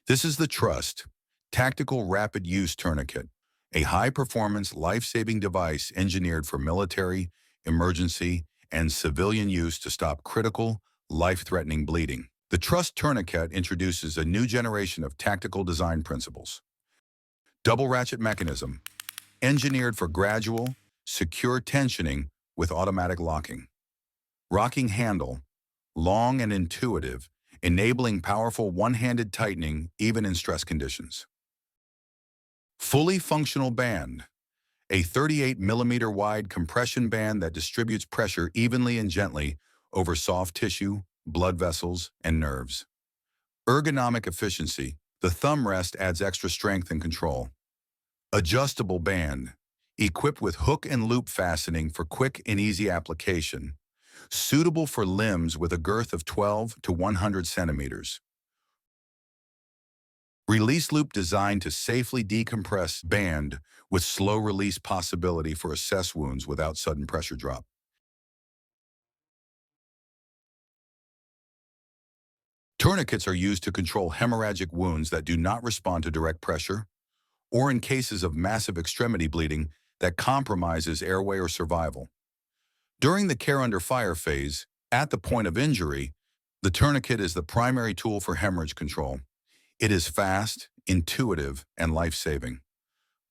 This is the Trust Tactical Rapid Use Tourniquet, a high-performance, life-saving device engineered for military, emergency, and civilian use to stop critical, life-threatening bleeding. The Trust Tourniquet introduces a new generation of tactical design principles. Double ratchet mechanism, engineered for gradual, secure tensioning with automatic locking. Rocking handle, long and intuitive, enabling powerful one-handed tightening even in stress conditions. Fully functional band, a 38mm wide compression band that distributes pressure evenly and gently over soft tissue, blood vessels, and nerves. Ergonomic efficiency, the thumb rest adds extra strength and control. Adjustable band, equipped with hook and loop fastening for quick and easy application, suitable for limbs with a girth of 12 to 100 centimeters. Release loop designed to safely decompress band with slow release possibility for assess wounds without sudden pressure drop. Tourniquets are used to control hemorrhagic wounds that do not respond to direct pressure, or in cases of massive extremity bleeding that compromises airway or survival. During the care under fire phase, at the point of injury, the tourniquet is the primary tool for hemorrhage control. It is fast, intuitive, and life-saving.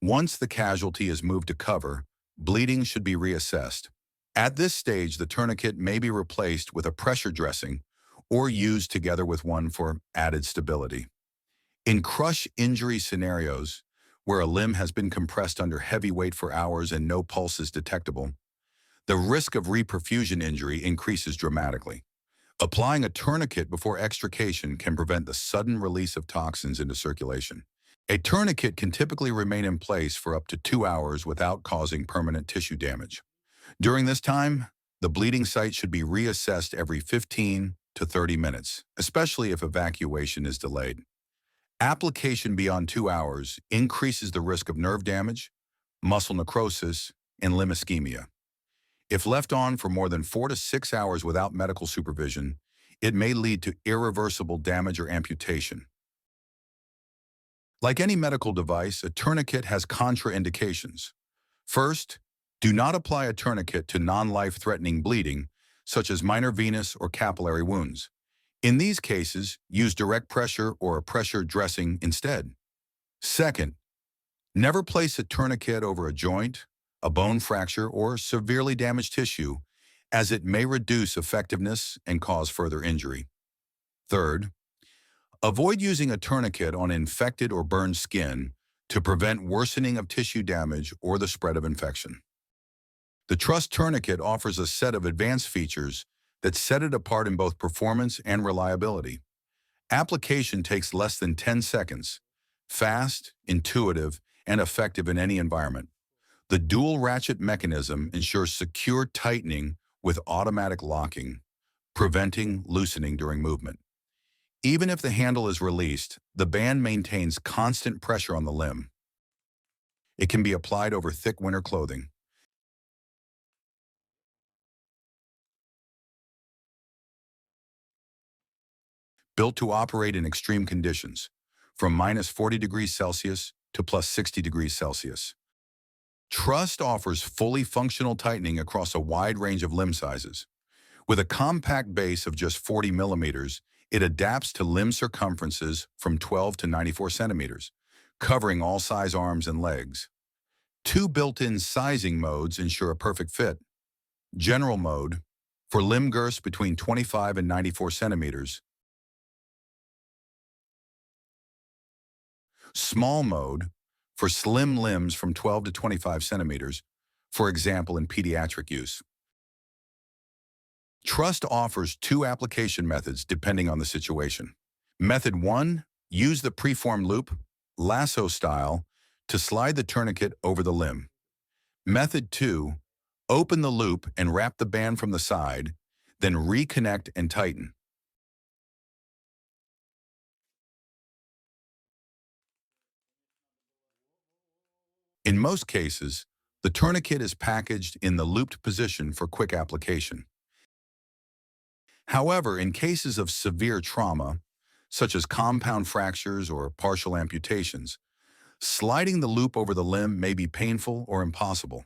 Once the casualty is moved to cover, bleeding should be reassessed. At this stage, the tourniquet may be replaced with a pressure dressing or used together with one for added stability. In crush injury scenarios, where a limb has been compressed under heavy weight for hours and no pulse is detectable, the risk of reperfusion injury increases dramatically. Applying a tourniquet before extrication can prevent the sudden release of toxins into circulation. A tourniquet can typically remain in place for up to 2 hours without causing permanent tissue damage. During this time, the bleeding site should be reassessed every 15 to 30 minutes, especially if evacuation is delayed. Application beyond 2 hours increases the risk of nerve damage, muscle necrosis, and limb ischemia. If left on for more than 4 to 6 hours without medical supervision, it may lead to irreversible damage or amputation. Like any medical device, a tourniquet has contraindications. First, do not apply a tourniquet to non-life-threatening bleeding, such as minor venous or capillary wounds. In these cases, use direct pressure or a pressure dressing instead. Second, never place a tourniquet over a joint, a bone fracture, or severely damaged tissue, as it may reduce effectiveness and cause further injury. Third, avoid using a tourniquet on infected or burned skin to prevent worsening of tissue damage or the spread of infection. The Trust Tourniquet offers a set of advanced features that set it apart in both performance and reliability. Application takes less than 10 seconds, fast, intuitive, and effective in any environment. The dual ratchet mechanism ensures secure tightening with automatic locking, preventing loosening during movement. Even if the handle is released, the band maintains constant pressure on the limb. It can be applied over thick winter clothing. Built to operate in extreme conditions, from minus 40 degrees Celsius to plus 60 degrees Celsius. Trust offers fully functional tightening across a wide range of limb sizes. With a compact base of just 40 millimeters, it adapts to limb circumferences from 12 to 94 centimeters, covering all size arms and legs. 2 built-in sizing modes ensure a perfect fit. General mode, for limb girths between 25 and 94 centimeters. Small mode, for slim limbs from 12 to 25 centimeters, for example in pediatric use. Trust offers 2 application methods depending on the situation. Method 1, use the preformed loop, lasso style, to slide the tourniquet over the limb. Method 2, open the loop and wrap the band from the side, then reconnect and tighten. In most cases, the tourniquet is packaged in the looped position for quick application. However, in cases of severe trauma, such as compound fractures or partial amputations. Sliding the loop over the limb may be painful or impossible.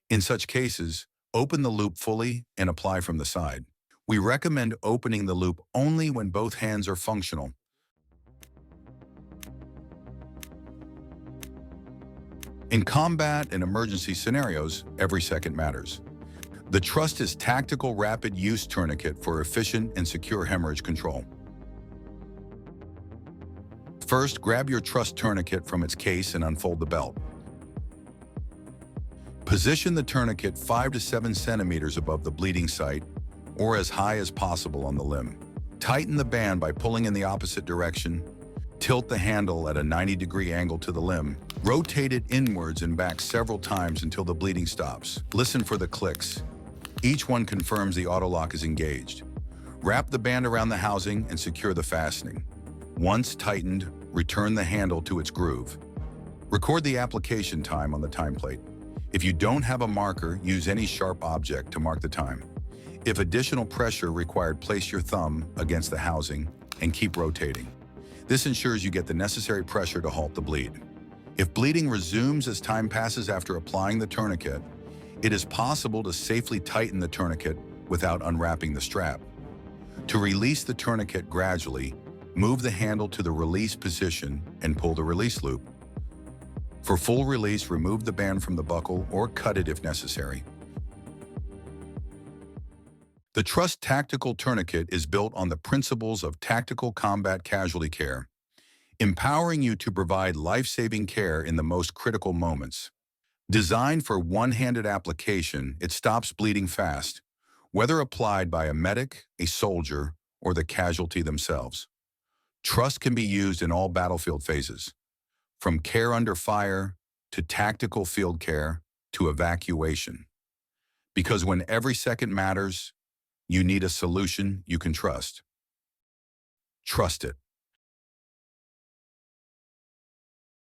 In such cases, open the loop fully and apply from the side. We recommend opening the loop only when both hands are functional. In combat and emergency scenarios, every second matters. The Trust is tactical rapid use tourniquet for efficient and secure hemorrhage control. First, grab your Trust tourniquet from its case and unfold the belt. Position the tourniquet 5 to 7 centimeters above the bleeding site or as high as possible on the limb. Tighten the band by pulling in the opposite direction. Tilt the handle at a 90-degree angle to the limb. Rotate it inwards and back several times until the bleeding stops. Listen for the clicks. Each one confirms the autolock is engaged. Wrap the band around the housing and secure the fastening. Once tightened, return the handle to its groove. Record the application time on the time plate. If you don't have a marker, use any sharp object to mark the time. If additional pressure required, place your thumb against the housing and keep rotating. This ensures you get the necessary pressure to halt the bleed. If bleeding resumes as time passes after applying the tourniquet, it is possible to safely tighten the tourniquet without unwrapping the strap. To release the tourniquet gradually, move the handle to the release position and pull the release loop. For full release, remove the band from the buckle or cut it if necessary. The Trust Tactical Tourniquet is built on the principles of tactical combat casualty care, empowering you to provide life-saving care in the most critical moments. Designed for one-handed application, it stops bleeding fast, whether applied by a medic, a soldier, or the casualty themselves. Trust can be used in all battlefield phases, from care under fire to tactical field care to evacuation. Because when every second matters, you need a solution you can trust. Trust it.